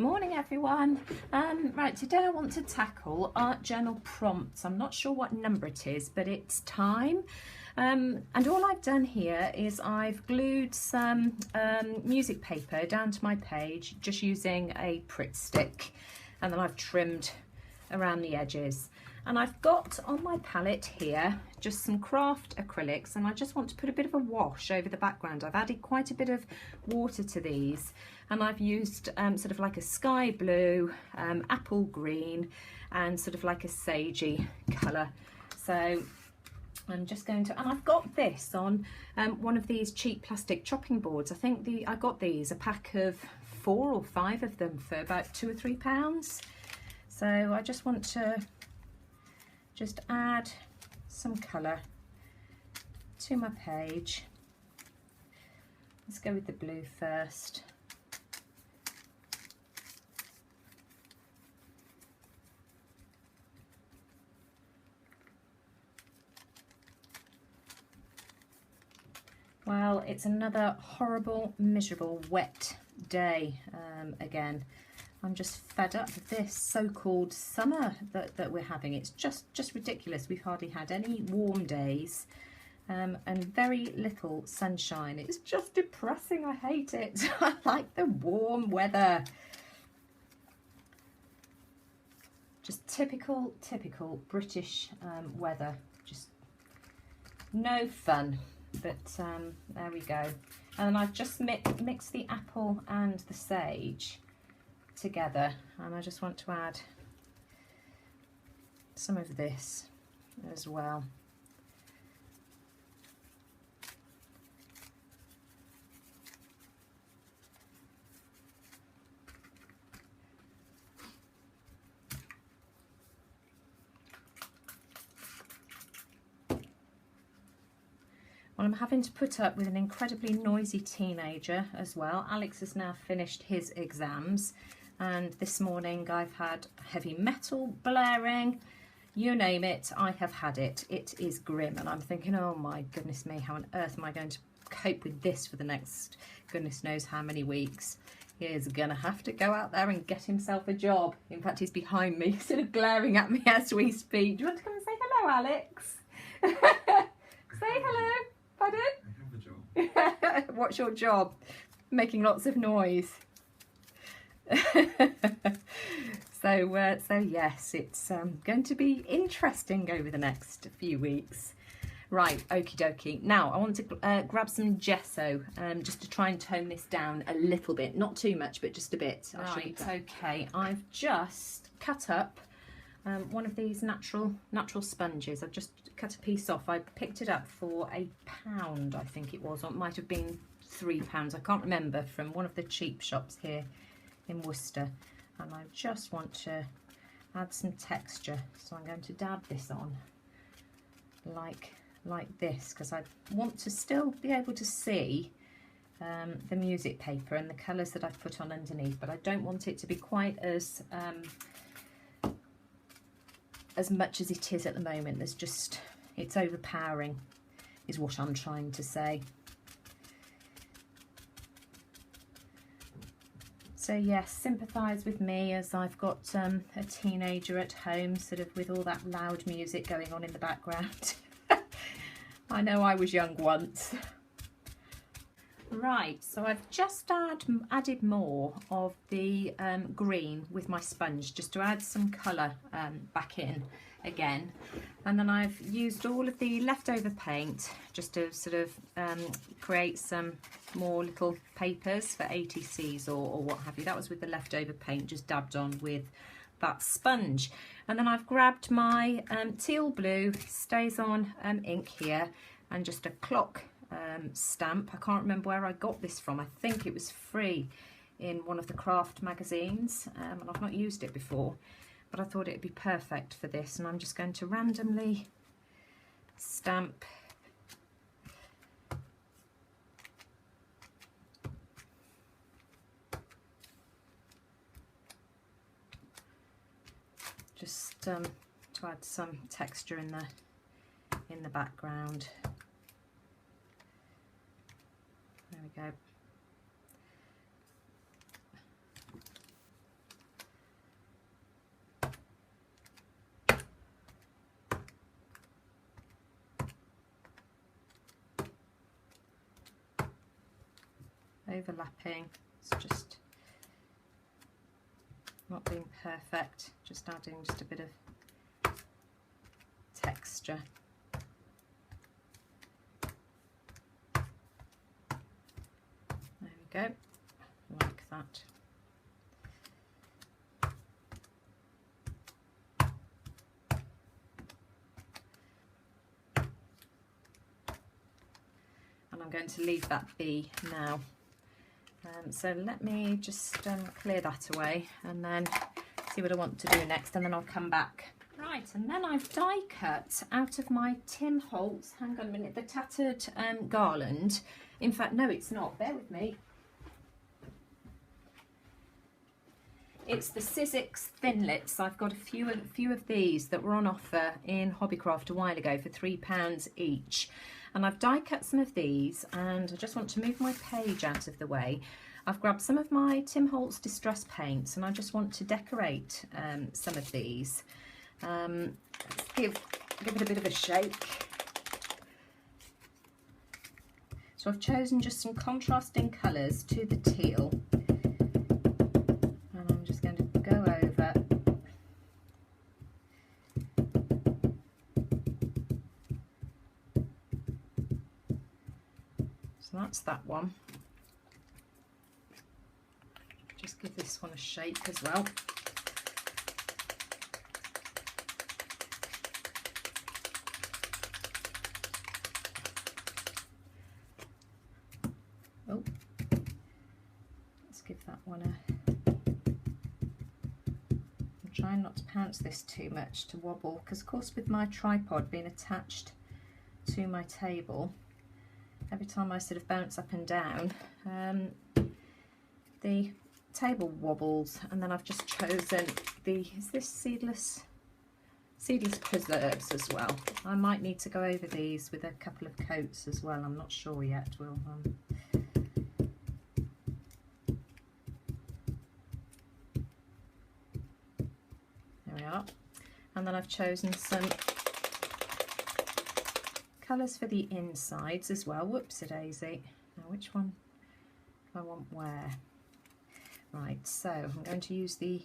Morning everyone. Right, today I want to tackle art journal prompts. I'm not sure what number it is, but it's time. And all I've done here is I've glued some music paper down to my page just using a Pritt stick, and then I've trimmed around the edges. And I've got on my palette here just some craft acrylics, and I just want to put a bit of a wash over the background. I've added quite a bit of water to these, and I've used sort of like a sky blue, apple green, and sort of like a sagey colour. So I'm just going to, and I've got this on one of these cheap plastic chopping boards. I think I got these, a pack of 4 or 5 of them for about £2 or £3. So I just want to just add some colour to my page. Let's go with the blue first. Well, it's another horrible, miserable, wet day again. I'm just fed up with this so-called summer that we're having. It's just ridiculous. We've hardly had any warm days and very little sunshine. It's just depressing. I hate it. I like the warm weather. Just typical British weather. Just no fun. But there we go. And I've just mixed the apple and the sage together, and I just want to add some of this as well. Well, I'm having to put up with an incredibly noisy teenager as well. Alex has now finished his exams, and this morning I've had heavy metal blaring. You name it, I have had it. It is grim, and I'm thinking, oh my goodness me, how on earth am I going to cope with this for the next goodness knows how many weeks? He is gonna have to go out there and get himself a job. In fact, he's behind me, sort of glaring at me as we speak. Do you want to come and say hello, Alex? Say hello. Pardon? I have a job. What's your job? Making lots of noise. So yes, it's going to be interesting over the next few weeks. Right, okie dokie. Now I want to grab some gesso just to try and tone this down a little bit. Not too much, but just a bit. Right, okay. I've just cut up one of these natural sponges. I've just cut a piece off. I picked it up for £1, I think it was, or it might have been £3. I can't remember, from one of the cheap shops here in Worcester. And I just want to add some texture, so I'm going to dab this on like this, because I want to still be able to see the music paper and the colours that I've put on underneath, but I don't want it to be quite as much as it is at the moment. There's just, it's overpowering is what I'm trying to say. So yes, sympathise with me as I've got a teenager at home, sort of with all that loud music going on in the background. I know I was young once. Right, so I've just added more of the green with my sponge, just to add some colour back in again. And then I've used all of the leftover paint just to sort of create some more little papers for ATCs or what have you. That was with the leftover paint just dabbed on with that sponge. And then I've grabbed my teal blue Stays On ink here, and just a clock stamp. I can't remember where I got this from. I think it was free in one of the craft magazines, and I've not used it before, but I thought it'd be perfect for this. And I'm just going to randomly stamp just to add some texture in the background. There we go. overlapping. It's just not being perfect, just adding just a bit of texture. There we go, like that. And I'm going to leave that be now. So let me just clear that away and then see what I want to do next, and then I'll come back. Right, and then I've die cut out of my Tim Holtz, hang on a minute, the tattered garland. In fact, no, it's not, bear with me. It's the Sizzix Thinlits. I've got a few of these that were on offer in Hobbycraft a while ago for £3 each. And I've die cut some of these, and I just want to move my page out of the way. I've grabbed some of my Tim Holtz Distress paints, and I just want to decorate some of these. Give it a bit of a shake. So I've chosen just some contrasting colours to the teal, and I'm just going to go over. So that's that one. Just give this one a shake as well. Oh, let's give that one a... I'm trying not to pounce this too much to wobble, because of course with my tripod being attached to my table, every time I sort of bounce up and down, the table wobbles. And then I've just chosen the, is this seedless preserves as well. I might need to go over these with a couple of coats as well, I'm not sure yet. We'll there we are. And then I've chosen some colours for the insides as well. Whoops-a-daisy. Now which one do I want where? Right, so I'm going to use the,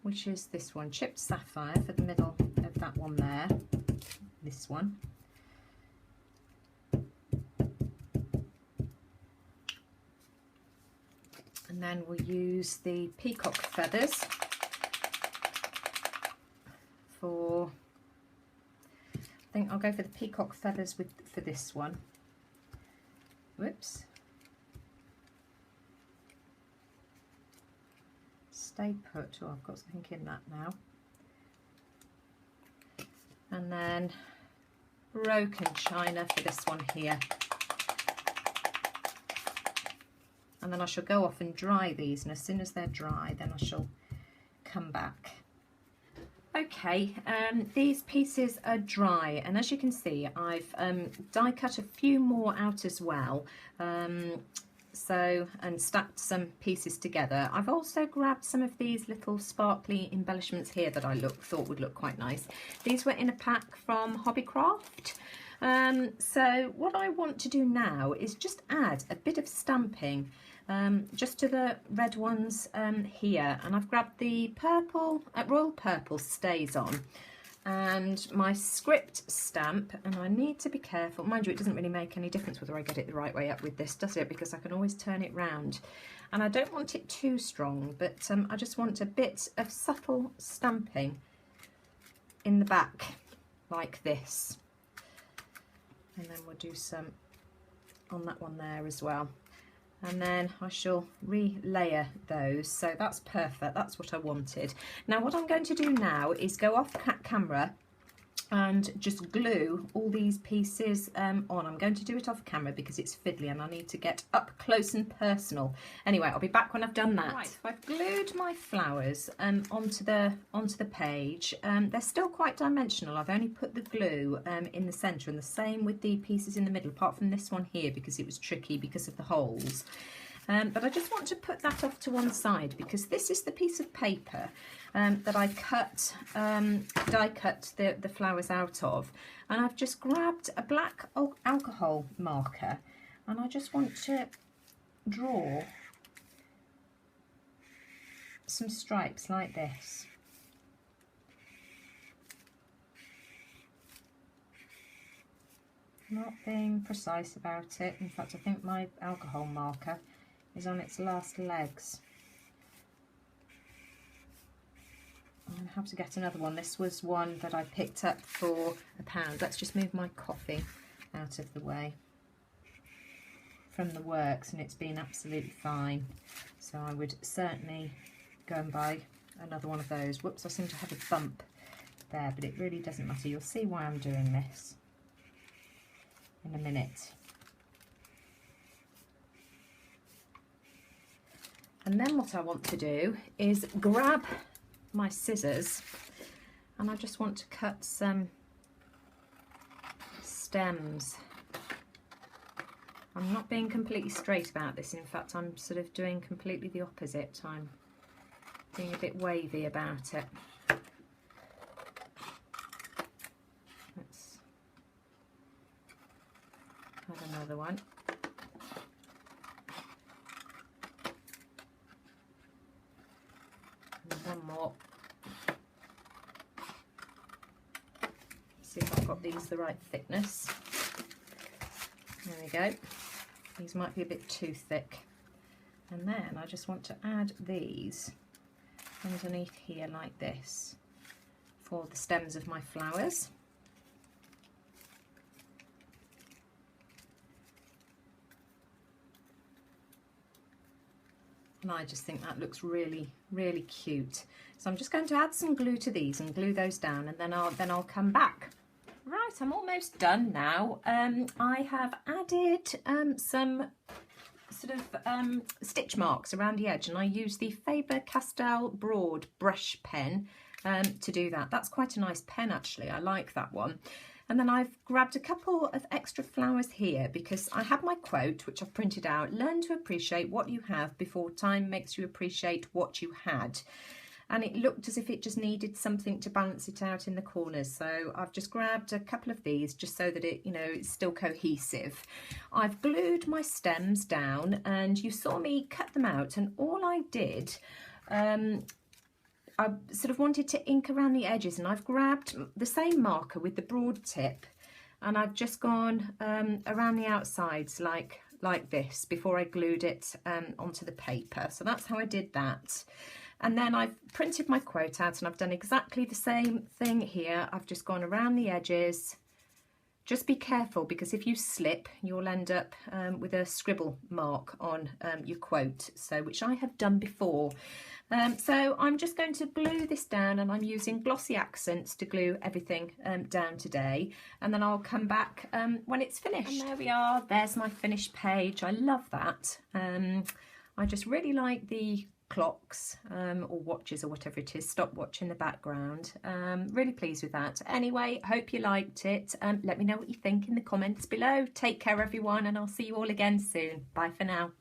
which is this one, Chipped Sapphire, for the middle of that one there, this one. And then we'll use the Peacock Feathers for, I think I'll go for the Peacock Feathers for this one. Whoops. Stay put. Oh, I've got something in that now. And then Broken China for this one here. And then I shall go off and dry these, and as soon as they're dry, then I shall come back. Okay, these pieces are dry, and as you can see, I've die cut a few more out as well. And stacked some pieces together. I've also grabbed some of these little sparkly embellishments here that I thought would look quite nice. These were in a pack from Hobbycraft. So what I want to do now is just add a bit of stamping just to the red ones here, and I've grabbed the purple, Royal Purple Stays On, and my script stamp, and I need to be careful. Mind you, it doesn't really make any difference whether I get it the right way up with this, does it? Because I can always turn it round. And I don't want it too strong, but I just want a bit of subtle stamping in the back, like this. And then we'll do some on that one there as well. And then I shall re-layer those. So that's perfect, that's what I wanted. Now what I'm going to do now is go off camera and just glue all these pieces on. I'm going to do it off camera because it's fiddly and I need to get up close and personal. Anyway, I'll be back when I've done that. Right, so I've glued my flowers onto the page. They're still quite dimensional. I've only put the glue in the centre, and the same with the pieces in the middle, apart from this one here because it was tricky because of the holes. But I just want to put that off to one side because this is the piece of paper that I die cut the flowers out of, and I've just grabbed a black alcohol marker, and I just want to draw some stripes like this. Not being precise about it. In fact, I think my alcohol marker is on its last legs. I'm going to have to get another one. This was one that I picked up for £1. Let's just move my coffee out of the way from the works, and it's been absolutely fine. So I would certainly go and buy another one of those. Whoops, I seem to have a bump there, but it really doesn't matter. You'll see why I'm doing this in a minute. And then what I want to do is grab my scissors, and I just want to cut some stems. I'm not being completely straight about this. In fact, I'm sort of doing completely the opposite. I'm being a bit wavy about it. Let's have another one. And one more. See if I've got these the right thickness. There we go. These might be a bit too thick. And then I just want to add these underneath here like this for the stems of my flowers. And I just think that looks really, really cute. So I'm just going to add some glue to these and glue those down, and then I'll come back. Right, I'm almost done now. I have added some sort of stitch marks around the edge, and I use the Faber-Castell Broad brush pen to do that. That's quite a nice pen actually, I like that one. And then I've grabbed a couple of extra flowers here because I have my quote, which I've printed out: learn to appreciate what you have before time makes you appreciate what you had. And it looked as if it just needed something to balance it out in the corners, so I've just grabbed a couple of these just so that it, you know, it's still cohesive. I've glued my stems down, and you saw me cut them out, and all I did, I sort of wanted to ink around the edges, and I've grabbed the same marker with the broad tip, and I've just gone around the outsides like this before I glued it onto the paper. So that's how I did that. And then I've printed my quote out, and I've done exactly the same thing here. I've just gone around the edges. Just be careful, because if you slip, you'll end up with a scribble mark on your quote, so which I have done before. So I'm just going to glue this down, and I'm using glossy accents to glue everything down today, and then I'll come back when it's finished. And there we are, there's my finished page. I love that. I just really like the clocks or watches or whatever it is, stopwatch in the background. Really pleased with that. Anyway, hope you liked it. Let me know what you think in the comments below. Take care everyone, and I'll see you all again soon. Bye for now.